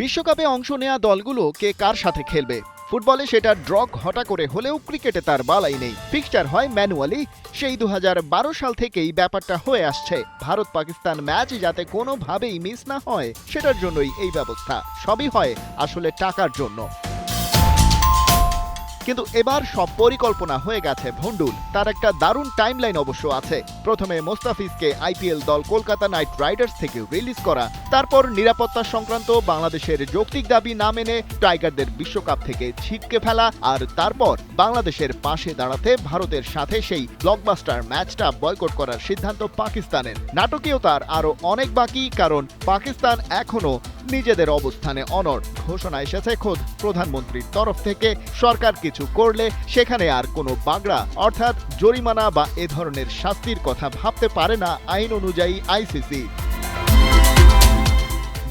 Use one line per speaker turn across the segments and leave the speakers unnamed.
বিশ্বকাপে অংশ নেয়া দলগুলো কে কার সাথে খেলবে? ফুটবলে সেটা ড্র ঘটা করে হলেও ক্রিকেটে তার বালাই নেই। ফিক্সচার হয় ম্যানুয়ালি। সেই 2012 সাল থেকেই ব্যাপারটা হয়ে আসছে। ভারত পাকিস্তান ম্যাচ যাতে কোনোভাবেই মিস না হয় সেটার জন্যই এই ব্যবস্থা। সবই হয় আসলে টাকার জন্য। কিন্তু এবার সব পরিকল্পনা হয়ে গেছে ভণ্ডুল। তার একটা দারুণ টাইমলাইন অবশ্য আছে। প্রথমে মোস্তাফিজকে আইপিএল দল কলকাতা নাইট রাইডার্স থেকে রিলিজ করা, তারপর নিরাপত্তা সংক্রান্ত বাংলাদেশের যৌক্তিক দাবি না মেনে টাইগারদের বিশ্বকাপ থেকে ছিটকে ফেলা, আর তারপর বাংলাদেশের পাশে দাঁড়াতে ভারতের সাথে সেই ব্লকবাস্টার ম্যাচটা বয়কট করার সিদ্ধান্ত পাকিস্তানের। নাটকীয়তার আরও অনেক বাকি, কারণ পাকিস্তান এখনো নিজেদের অবস্থানে অনড়। ঘোষণা এসেছে খোদ প্রধানমন্ত্রীর তরফ থেকে, সরকার কিছু করলে সেখানে আর কোনো বাগড়া অর্থাৎ জরিমানা বা এ ধরনের শাস্তির কথা ভাবতে পারে না আইন অনুযায়ী আইসিসি।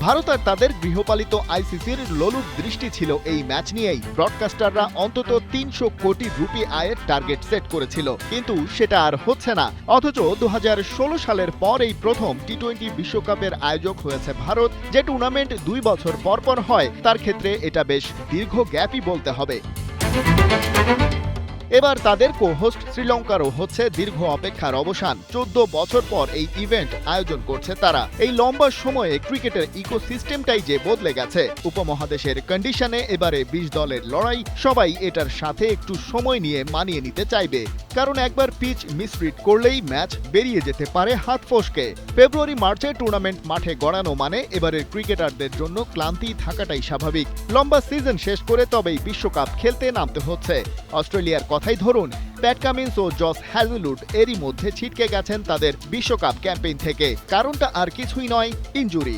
ভারত আর তাদের গৃহপালিত আইসিসির লোলুপ দৃষ্টি ছিল এই ম্যাচ নিয়েই। ব্রডকাস্টাররা অন্তত 300 কোটি রুপি আয়ের টার্গেট সেট করেছিল, কিন্তু সেটা আর হচ্ছে না। অথচ 2016 সালের পর এই প্রথম টি-20 বিশ্বকাপের আয়োজক হয়েছে ভারত। যে টুর্নামেন্ট 2 বছর পর পর হয়, তার ক্ষেত্রে এটা বেশ দীর্ঘ গ্যাপই বলতে হবে। এবার তাদের কো-হোস্ট শ্রীলঙ্কারও হচ্ছে দীর্ঘ অপেক্ষার অবসান। 14 বছর পর এই ইভেন্ট আয়োজন করছে তারা। এই লম্বা সময়ে ক্রিকেটের ইকোসিস্টেমটাই যে বদলে গেছে। উপমহাদেশের কন্ডিশনে এবারে 20 দলের লড়াই। সবাই এটার সাথে একটু সময় নিয়ে মানিয়ে নিতে চাইবে, কারণ একবার পিচ মিসরিড করলেই ম্যাচ বেরিয়ে যেতে পারে হাত ফসকে। ফেব্রুয়ারি মার্চে টুর্নামেন্ট মাঠে গড়ানো মানে এবারের ক্রিকেটারদের জন্য ক্লান্তি থাকাটাই স্বাভাবিক। লম্বা সিজন শেষ করে তবেই বিশ্বকাপ খেলতে নামতে হচ্ছে। অস্ট্রেলিয়ার কথাই ধরুন, প্যাট কামিন্স ও জস হ্যাজেলউড এরই মধ্যে ছিটকে গেছেন তাদের বিশ্বকাপ ক্যাম্পেইন থেকে। কারণটা আর কিছুই নয়, ইনজুরি।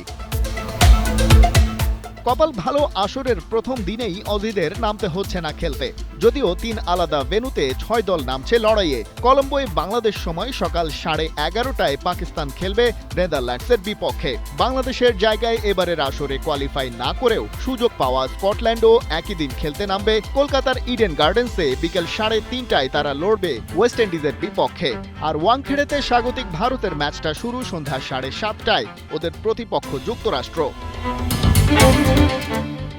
কপাল ভালো, আসরের প্রথম দিনেই অজিদের নামতে হচ্ছে না খেলতে। যদিও 3 আলাদা ভেন্যুতে 6 দল নামছে লড়াইয়ে। কলম্বোয় বাংলাদেশ সময় সকাল 11:30টায় পাকিস্তান খেলবে নেদারল্যান্ডসের বিপক্ষে। বাংলাদেশের জায়গায় এবারের আসরে কোয়ালিফাই না করেও সুযোগ পাওয়া স্কটল্যান্ডও একই দিন খেলতে নামবে। কলকাতার ইডেন গার্ডেন্সে বিকেল 3:30টায় তারা লড়বে ওয়েস্ট ইন্ডিজের বিপক্ষে। আর ওয়াংখেড়েতে স্বাগতিক ভারতের ম্যাচটা শুরু সন্ধ্যা 7:30টায়। ওদের প্রতিপক্ষ যুক্তরাষ্ট্র।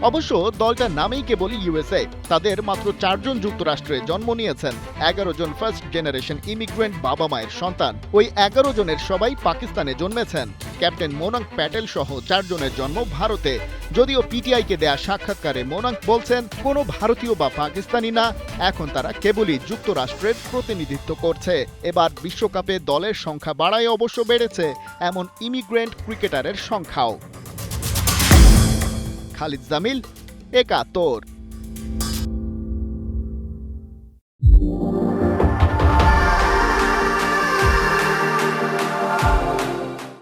অবশ্য দলটার নামেই কেবল ইউএসএ। তাদের মাত্র 4 জন যুক্তরাষ্ট্রে জন্ম নিয়েছেন। 11 জন ফার্স্ট জেনারেশন ইমিগ্রেন্ট বাবা মায়ের সন্তান। ওই 11 জনের সবাই পাকিস্তানে জন্মেছেন। ক্যাপ্টেন মোনাঙ্ক প্যাটেল সহ 4 জনের জন্ম ভারতে। যদিও পিটিআইকে দেয়া সাক্ষাৎকারে মোনাঙ্ক বলছেন কোনো ভারতীয় বা পাকিস্তানি না, এখন তারা কেবলই যুক্তরাষ্ট্রের প্রতিনিধিত্ব করছে। এবার বিশ্বকাপে দলের সংখ্যা বাড়ায় অবশ্য বেড়েছে এমন ইমিগ্রেন্ট ক্রিকেটারের সংখ্যাও। খালিদ জামিল, একাত্তর।